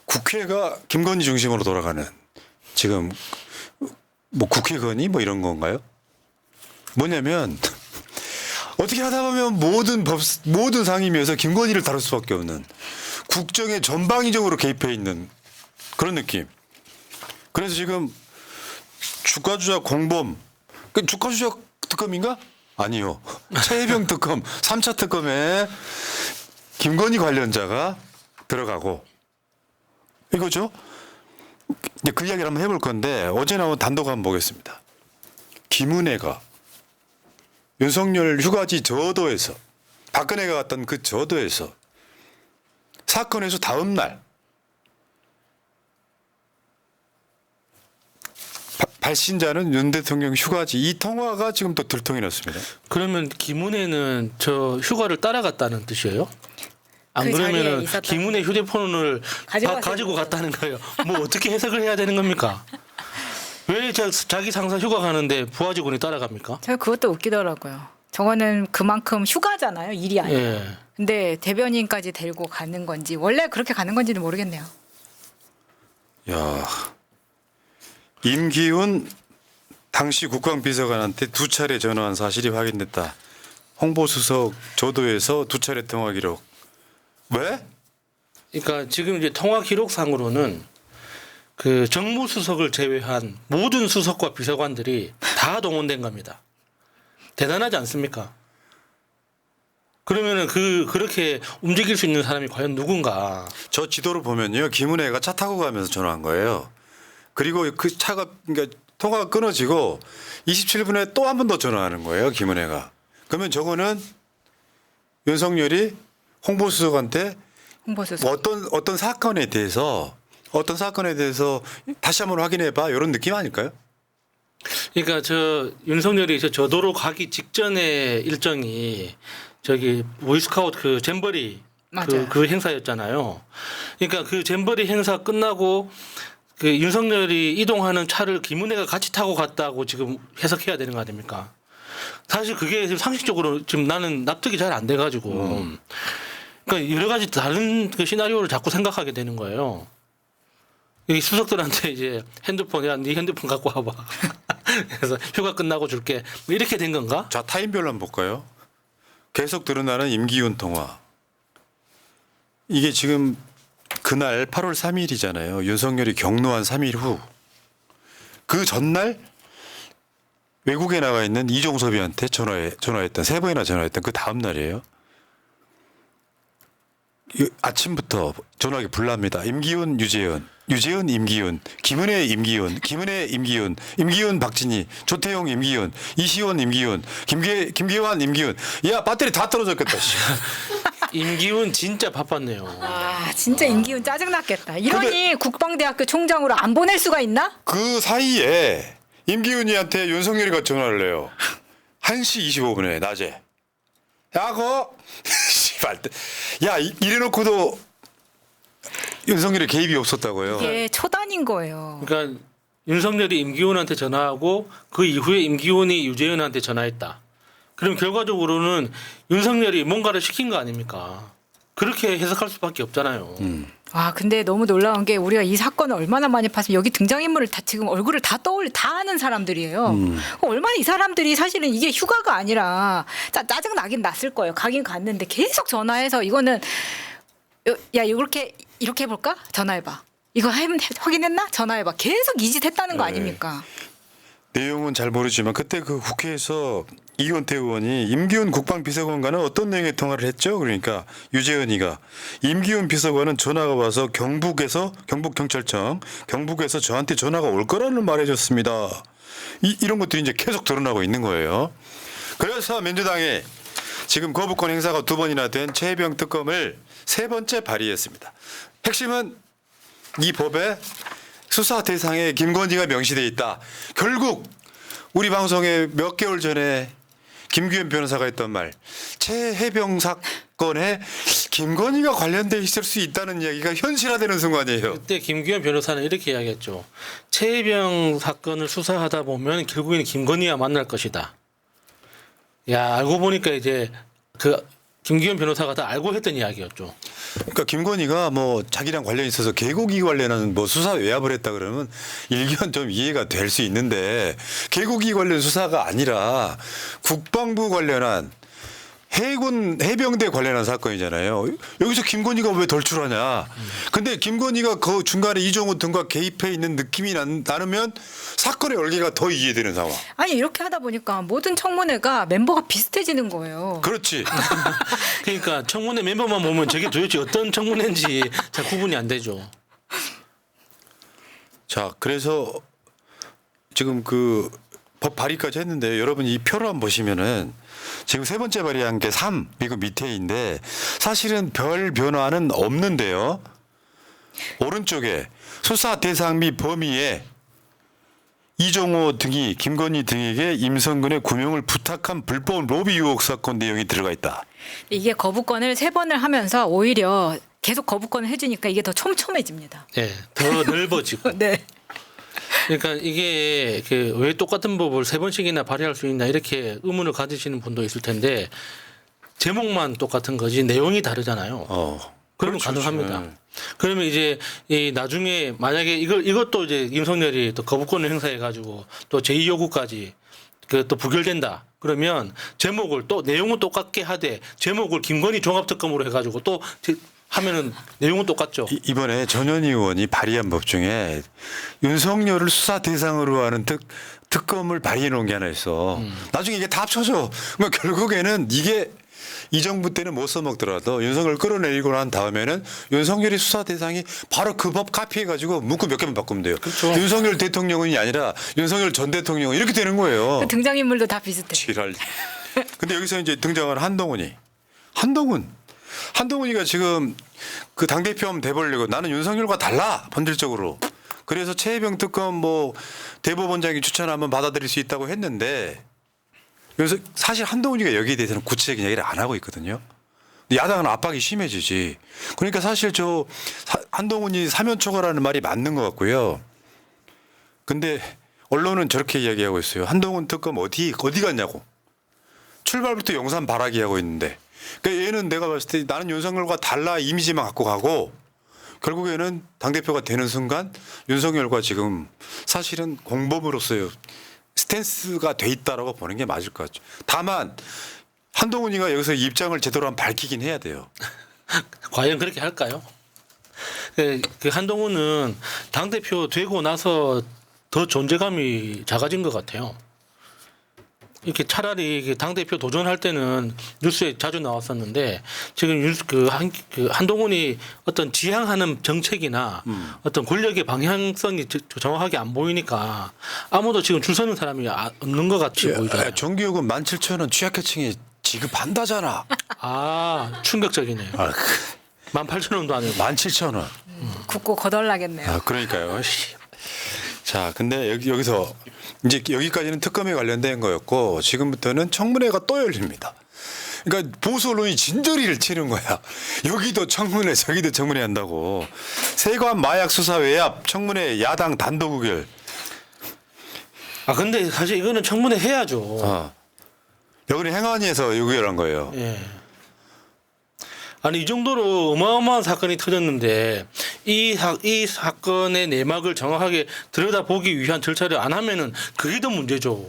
국회가 김건희 중심으로 돌아가는 지금 뭐 국회 건의 뭐 이런 건가요? 뭐냐면 어떻게 하다 보면 모든 상임위에서 김건희를 다룰 수밖에 없는 국정에 전방위적으로 개입해 있는 그런 느낌. 그래서 지금 주가 조작 공범, 그 주가 조작 특검인가? 아니요. 최혜병 특검, 3차 특검에 김건희 관련자가 들어가고 이거죠. 이제 그 이야기를 한번 해볼 건데 어제 나온 단독 한번 보겠습니다. 김은혜가 윤석열 휴가지 저도에서 박근혜가 갔던 그 저도에서 사건에서 다음 날 발신자는 윤 대통령 휴가지 이 통화가 지금 또 들통이 났습니다. 그러면 김은혜는 저 휴가를 따라갔다는 뜻이에요? 안 그 그러면은 자리에 김은혜 휴대폰을 가지고 갔다는 거예요. 뭐 어떻게 해석을 해야 되는 겁니까? 왜 자기 상사 휴가 가는데 부하 직원이 따라갑니까? 저 그것도 웃기더라고요. 저거는 그만큼 휴가잖아요. 일이 아니라. 예. 근데 대변인까지 데리고 가는 건지 원래 그렇게 가는 건지는 모르겠네요. 야, 임기훈 당시 국방비서관한테 2차례 전화한 사실이 확인됐다. 홍보수석 조도에서 2차례 통화 기록. 왜? 그러니까 지금 이제 통화 기록상으로는 그 정무수석을 제외한 모든 수석과 비서관들이 다 동원된 겁니다. 대단하지 않습니까? 그러면은 그렇게 움직일 수 있는 사람이 과연 누군가? 저 지도를 보면요, 김은혜가 차 타고 가면서 전화한 거예요. 그리고 그 차가 그러니까 통화가 끊어지고 27분에 또 한 번 더 전화하는 거예요, 김은혜가. 그러면 저거는 윤석열이 홍보수석한테 홍보수석. 어떤 사건에 대해서 다시 한번 확인해봐 이런 느낌 아닐까요? 그러니까 저 윤석열이 저도로 가기 직전에 일정이 저기 보이스카우트 그 잼버리 맞아요. 그 행사였잖아요. 그러니까 그 잼버리 행사 끝나고 그 윤석열이 이동하는 차를 김은혜가 같이 타고 갔다고 지금 해석해야 되는 거 아닙니까? 사실 그게 지금 상식적으로 지금 나는 납득이 잘 안 돼가지고 그러니까 여러 가지 다른 그 시나리오를 자꾸 생각하게 되는 거예요. 이 수석들한테 이제 핸드폰, 야, 네 핸드폰 갖고 와봐. 그래서 휴가 끝나고 줄게. 뭐 이렇게 된 건가? 자, 타임별로 한번 볼까요? 계속 드러나는 임기훈 통화. 이게 지금 그날 8월 3일이잖아요. 윤석열이 경로한 3일 후. 그 전날 외국에 나가 있는 이종섭이한테 전화했던 3번이나 전화했던 그 다음 날이에요. 아침부터 전화기 불납니다. 임기훈, 유재현, 임기훈, 김은혜, 임기훈, 박진희, 조태용, 임기훈, 이시원, 임기훈, 김계환, 임기훈. 야, 배터리 다 떨어졌겠다. 임기훈 진짜 바빴네요. 아 진짜 임기훈 짜증났겠다. 이러니 국방대학교 총장으로 안 보낼 수가 있나? 그 사이에 임기훈이한테 윤석열이가 전화를 해요. 1시 25분에 낮에. 야, 씨발. 야, 이래놓고도 윤석열의 개입이 없었다고요. 이게 초단인 거예요. 그러니까 윤석열이 임기훈한테 전화하고 그 이후에 임기훈이 유재현한테 전화했다. 그럼 결과적으로는 윤석열이 뭔가를 시킨 거 아닙니까? 그렇게 해석할 수밖에 없잖아요. 아 근데 너무 놀라운 게 우리가 이 사건을 얼마나 많이 봤으면 여기 등장인물을 다 지금 얼굴을 다 아는 사람들이에요. 얼마나 이 사람들이 사실은 이게 휴가가 아니라 짜증 나긴 났을 거예요. 가긴 갔는데 계속 전화해서 이거는 야 이렇게 해볼까? 전화해봐. 이거 확인했나? 전화해봐. 계속 이 짓 했다는 거 아닙니까? 내용은 잘 모르지만 그때 그 국회에서 이원태 의원이 임기훈 국방비서관과는 어떤 내용의 통화를 했죠? 그러니까 유재현이가 임기훈 비서관은 전화가 와서 경북경찰청 경북에서 저한테 전화가 올 거라는 말해줬습니다. 이런 것들이 이제 계속 드러나고 있는 거예요. 그래서 민주당이 지금 거부권 행사가 2번이나 된 최혜병 특검을 3번째 발의했습니다. 핵심은 이 법에 수사 대상에 김건희가 명시돼 있다. 결국 우리 방송에 몇 개월 전에 김규현 변호사가 했던 말, 최혜병 사건에 김건희가 관련돼 있을 수 있다는 이야기가 현실화되는 순간이에요. 그때 김규현 변호사는 이렇게 이야기했죠. 최혜병 사건을 수사하다 보면 결국에는 김건희와 만날 것이다. 야, 알고 보니까 이제 그 김기현 변호사가 다 알고 했던 이야기였죠. 그러니까 김건희가 뭐 자기랑 관련이 있어서 개고기 관련한 뭐 수사 외압을 했다 그러면 일견 좀 이해가 될 수 있는데 개고기 관련 수사가 아니라 국방부 관련한 해군 해병대 관련한 사건이잖아요. 여기서 김건희가 왜 덜출하냐. 근데 김건희가 그 중간에 이종호 등과 개입해 있는 느낌이 나누면 사건의 얼개가 더 이해되는 상황. 아니 이렇게 하다 보니까 모든 청문회가 멤버가 비슷해지는 거예요. 그렇지. 그러니까 청문회 멤버만 보면 저게 도대체 어떤 청문회인지 잘 구분이 안 되죠. 자, 그래서 지금 그 법 발의까지 했는데 여러분 이 표를 한번 보시면은 지금 세 번째 발의한 게 3, 이거 밑에인데 사실은 별 변화는 없는데요. 오른쪽에 수사 대상 및 범위에 이종호 등이 김건희 등에게 임성근의 구명을 부탁한 불법 로비 의혹 사건 내용이 들어가 있다. 이게 거부권을 3번을 하면서 오히려 계속 거부권을 해주니까 이게 더 촘촘해집니다. 네, 더 넓어지고. 네. 그러니까 이게 그 왜 똑같은 법을 3번씩이나 발의할 수 있나 이렇게 의문을 가지시는 분도 있을 텐데 제목만 똑같은 거지 내용이 다르잖아요. 그러면 그렇죠. 가능합니다. 그러면 이제 이 나중에 만약에 이것도 이제 윤석열이 또 거부권을 행사해 가지고 또 제2요구까지 그 또 부결된다. 그러면 제목을 또 내용은 똑같게 하되 제목을 김건희 종합특검으로 해가지고 또 하면은 내용은 똑같죠. 이번에 전현희 의원이 발의한 법 중에 윤석열을 수사 대상으로 하는 특검을 발의해 놓은 게 하나 있어. 나중에 이게 다 합쳐져. 그러면 결국에는 이게 이 정부 때는 못 써먹더라도 윤석열 끌어내리고 난 다음에는 윤석열이 수사 대상이 바로 그 법 카피해가지고 문구 몇 개만 바꾸면 돼요. 그렇죠. 윤석열 대통령이 아니라 윤석열 전 대통령 이렇게 되는 거예요. 등장인물도 다 비슷해. 지랄. 근데 여기서 이제 등장한 한동훈이가 지금 그 당대표 한번 돼보려고 나는 윤석열과 달라 본질적으로. 그래서 최혜병 특검 뭐 대법원장이 추천하면 받아들일 수 있다고 했는데 그래서 사실 한동훈이가 여기에 대해서는 구체적인 얘기를 안 하고 있거든요. 근데 야당은 압박이 심해지지. 그러니까 사실 한동훈이 사면 초과라는 말이 맞는 것 같고요. 근데 언론은 저렇게 이야기하고 있어요. 한동훈 특검 어디 갔냐고. 출발부터 용산 바라기 하고 있는데. 그러니까 얘는 내가 봤을 때 나는 윤석열과 달라 이미지만 갖고 가고 결국에는 당대표가 되는 순간 윤석열과 지금 사실은 공범으로서의 스탠스가 돼 있다라고 보는 게 맞을 것 같죠. 다만 한동훈이가 여기서 입장을 제대로 한번 밝히긴 해야 돼요. 과연 그렇게 할까요? 그 한동훈은 당대표 되고 나서 더 존재감이 작아진 것 같아요. 이렇게 차라리 당대표 도전할 때는 뉴스에 자주 나왔었는데 지금 한동훈이 어떤 지향하는 정책이나 어떤 권력의 방향성이 정확하게 안 보이니까 아무도 지금 줄 서는 사람이 없는 것 같이 보이잖아요. 정기요금 17,000원 취약계층에 지급한다잖아. 아, 충격적이네요. 18,000원도 아니고 17,000원. 굳고 거덜나겠네요. 그러니까요. 자, 근데 여기서 이제 여기까지는 특검에 관련된 거였고 지금부터는 청문회가 또 열립니다. 그러니까 보수 언론이 진저리를 치는 거야. 여기도 청문회, 저기도 청문회 한다고. 세관 마약 수사 외압 청문회 야당 단독 의결. 아 근데 사실 이거는 청문회 해야죠. 여기는 행안위에서 의결한 거예요. 예. 아니 이 정도로 어마어마한 사건이 터졌는데 이 사건의 내막을 정확하게 들여다보기 위한 절차를 안 하면은 그게 더 문제죠.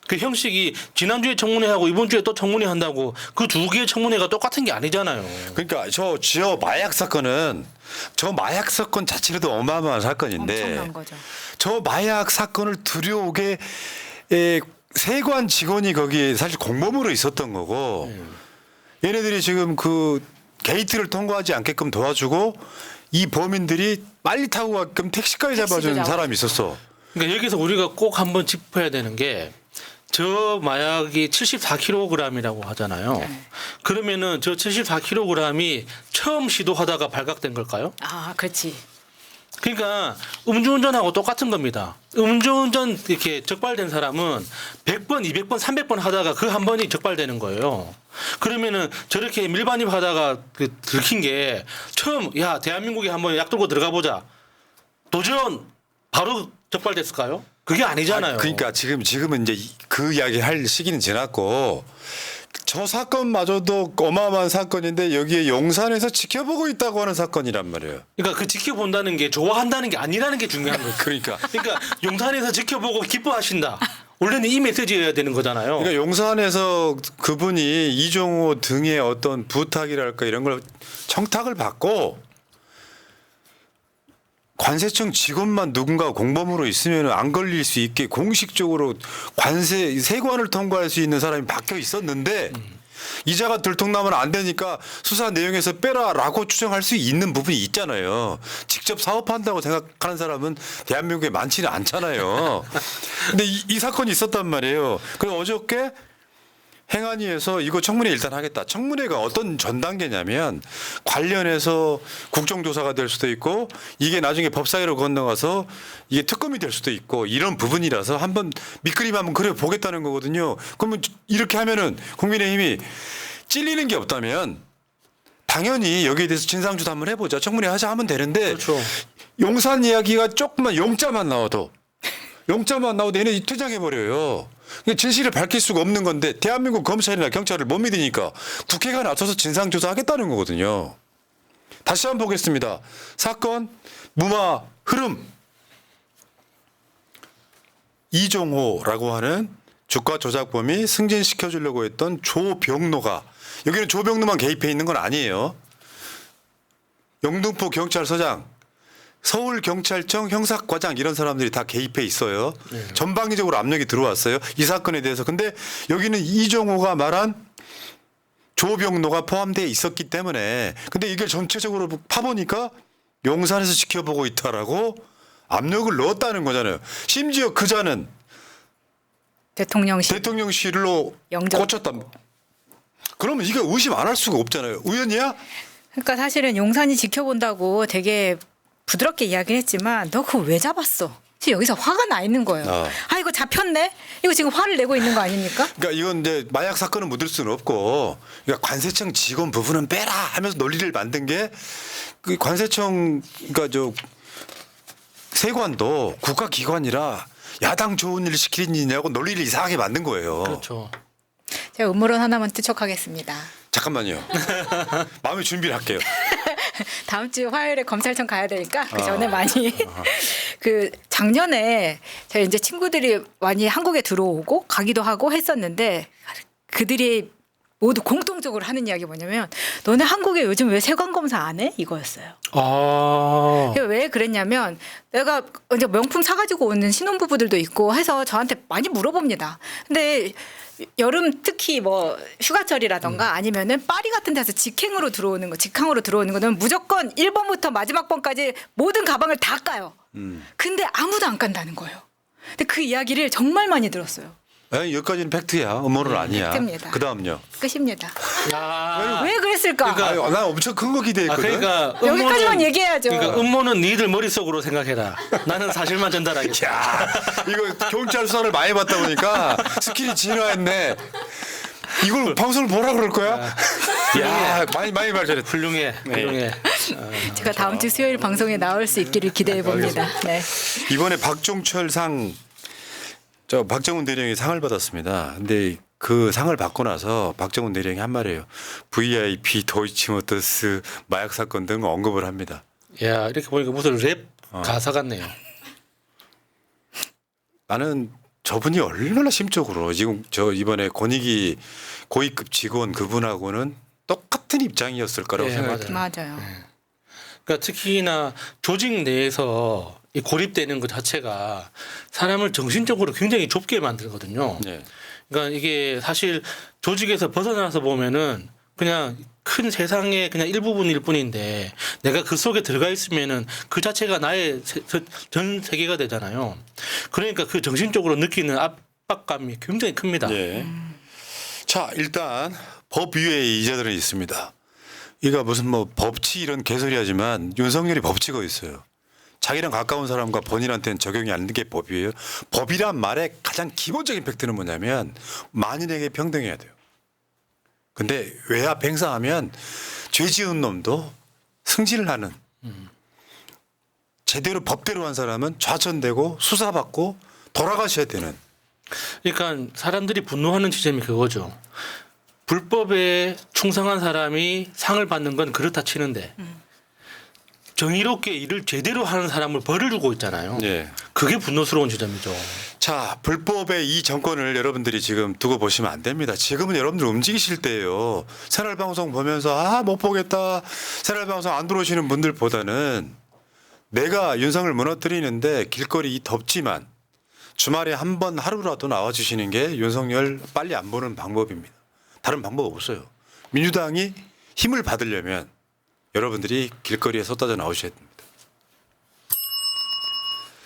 그 형식이 지난주에 청문회하고 이번 주에 또 청문회 한다고 그 두 개의 청문회가 똑같은 게 아니잖아요. 그러니까 저 마약 사건 자체로도 어마어마한 사건인데 엄청난 거죠. 저 마약 사건을 들여오게 세관 직원이 거기에 사실 공범으로 있었던 거고 얘네들이 지금 그 게이트를 통과하지 않게끔 도와주고 이 범인들이 빨리 타고 가게끔 택시까지 잡아주는 사람이 있었어. 그러니까 여기서 우리가 꼭 한번 짚어야 되는 게 저 마약이 74kg이라고 하잖아요. 그러면은 저 74kg이 처음 시도하다가 발각된 걸까요? 아, 그렇지. 그러니까 음주운전하고 똑같은 겁니다. 음주운전 이렇게 적발된 사람은 100번, 200번, 300번 하다가 그 한 번이 적발되는 거예요. 그러면은 저렇게 밀반입하다가 들킨 게 처음 야 대한민국에 한번 약 들고 들어가 보자. 도전 바로 적발됐을까요? 그게 아니잖아요. 그러니까 지금은 이제 그 이야기 할 시기는 지났고 저 사건마저도 어마어마한 사건인데 여기에 용산에서 지켜보고 있다고 하는 사건이란 말이에요. 그러니까 그 지켜본다는 게 좋아한다는 게 아니라는 게 중요한 거죠. 그러니까. 그러니까 용산에서 지켜보고 기뻐하신다. 원래는 이 메시지여야 되는 거잖아요. 그러니까 용산에서 그분이 이종호 등의 어떤 부탁이랄까 이런 걸 청탁을 받고 관세청 직원만 누군가 공범으로 있으면 안 걸릴 수 있게 공식적으로 관세 세관을 통과할 수 있는 사람이 바뀌어 있었는데 이자가 들통나면 안 되니까 수사 내용에서 빼라라고 추정할 수 있는 부분이 있잖아요. 직접 사업한다고 생각하는 사람은 대한민국에 많지는 않잖아요. 근데 이 사건이 있었단 말이에요. 그래서 어저께 행안위에서 이거 청문회 일단 하겠다. 청문회가 어떤 전 단계냐면 관련해서 국정조사가 될 수도 있고 이게 나중에 법사위로 건너가서 이게 특검이 될 수도 있고 이런 부분이라서 한번 밑그림 한번 그려보겠다는 거거든요. 그러면 이렇게 하면은 국민의힘이 찔리는 게 없다면 당연히 여기에 대해서 진상조사 한번 해보자. 청문회 하자 하면 되는데 그렇죠. 용산 이야기가 조금만 용자만 나와도 얘네 퇴장해버려요. 그러니까 진실을 밝힐 수가 없는 건데 대한민국 검찰이나 경찰을 못 믿으니까 국회가 나서서 진상조사하겠다는 거거든요. 다시 한번 보겠습니다. 사건 무마 흐름. 이종호라고 하는 주가 조작범이 승진시켜주려고 했던 조병로가 여기는 조병로만 개입해 있는 건 아니에요. 영등포 경찰서장 서울경찰청 형사과장 이런 사람들이 다 개입해 있어요. 네. 전방위적으로 압력이 들어왔어요. 이 사건에 대해서. 근데 여기는 이종호가 말한 조병로가 포함되어 있었기 때문에 근데 이걸 전체적으로 파보니까 용산에서 지켜보고 있다라고 압력을 넣었다는 거잖아요. 심지어 그자는 대통령실 대통령실로 영접. 꽂혔다. 그러면 이거 의심 안 할 수가 없잖아요. 우연이야? 그러니까 사실은 용산이 지켜본다고 되게 부드럽게 이야기를 했지만 너 그거 왜 잡았어? 지금 여기서 화가 나 있는 거예요. 아 이거 잡혔네? 이거 지금 화를 내고 있는 거 아닙니까? 그러니까 이건 이제 마약 사건은 묻을 수는 없고 그러니까 관세청 직원 부분은 빼라 하면서 논리를 만든 게 그 관세청 그러니까 저 세관도 국가기관이라 야당 좋은 일 시키느냐고 논리를 이상하게 만든 거예요. 그렇죠. 제가 음모론 하나만 투척하겠습니다. 잠깐만요. 마음의 준비를 할게요. 다음 주 화요일에 검찰청 가야 되니까 그 전에 많이 그 작년에 제가 이제 친구들이 많이 한국에 들어오고 가기도 하고 했었는데 그들이 모두 공통적으로 하는 이야기 뭐냐면 너네 한국에 요즘 왜 세관 검사 안 해? 이거였어요. 아. 왜 그랬냐면 내가 이제 명품 사가지고 오는 신혼부부들도 있고 해서 저한테 많이 물어봅니다. 근데 여름 특히 뭐 휴가철이라던가 아니면은 파리 같은 데서 직항으로 들어오는 거는 무조건 1번부터 마지막 번까지 모든 가방을 다 까요. 근데 아무도 안 깐다는 거예요. 근데 그 이야기를 정말 많이 들었어요. 에이, 여기까지는 팩트야. 음모론 아니야. 팩트입니다. 그다음요. 끝입니다. 야. 왜 그랬을까? 그러니까 나 엄청 큰 거 아, 기대했거든. 그러니까 여기까지만 얘기해야죠. 그러니까 음모는 니들 머릿속으로 생각해라. 나는 사실만 전달하겠다. 야, 이거 경찰 수사를 많이 받다 보니까 스킬이 진화했네. 이걸 방송을 뭐라 그럴 거야? 야, 많이 발전했다. 훌륭해. 훌륭해. 제가 다음 주 수요일 방송에 나올 수 있기를 기대해 봅니다. 네. 이번에 박종철상 저 박정훈 대령이 상을 받았습니다. 근데 그 상을 받고 나서 박정훈 대령이 한 말이에요. VIP, 도이치모터스, 마약 사건 등 언급을 합니다. 야, 이렇게 보니까 무슨 랩 가사 같네요. 나는 저분이 얼마나 심적으로 지금 저 이번에 권익위 고위급 직원 그분하고는 똑같은 입장이었을 거라고 네, 생각해요. 맞아요. 그러니까 특히나 조직 내에서 이 고립되는 것 자체가 사람을 정신적으로 굉장히 좁게 만들거든요. 네. 그러니까 이게 사실 조직에서 벗어나서 보면은 그냥 큰 세상의 그냥 일부분일 뿐인데 내가 그 속에 들어가 있으면은 그 자체가 나의 전 세계가 되잖아요. 그러니까 그 정신적으로 느끼는 압박감이 굉장히 큽니다. 네. 자, 일단 법 위에 이자들은 있습니다. 이가 무슨 뭐 법치 이런 개소리하지만 윤석열이 법치가 있어요. 자기랑 가까운 사람과 본인한테는 적용이 안 되는 게 법이에요. 법이란 말의 가장 기본적인 팩트는 뭐냐면 만인에게 평등해야 돼요. 근데 외압 행사하면 죄 지은 놈도 승진을 하는 제대로 법대로 한 사람은 좌천되고 수사받고 돌아가셔야 되는. 그러니까 사람들이 분노하는 지점이 그거죠. 불법에 충성한 사람이 상을 받는 건 그렇다 치는데 정의롭게 일을 제대로 하는 사람을 벌을 주고 있잖아요. 예. 그게 분노스러운 지점이죠. 자, 불법의 이 정권을 여러분들이 지금 두고 보시면 안 됩니다. 지금은 여러분들 움직이실 때예요. 새날방송 보면서 못 보겠다. 새날방송 안 들어오시는 분들보다는 내가 윤석을 무너뜨리는데 길거리 이 덥지만 주말에 한 번 하루라도 나와주시는 게 윤석열 빨리 안 보는 방법입니다. 다른 방법 없어요. 민주당이 힘을 받으려면 여러분들이 길거리에 쏟아져 나오셔야 됩니다.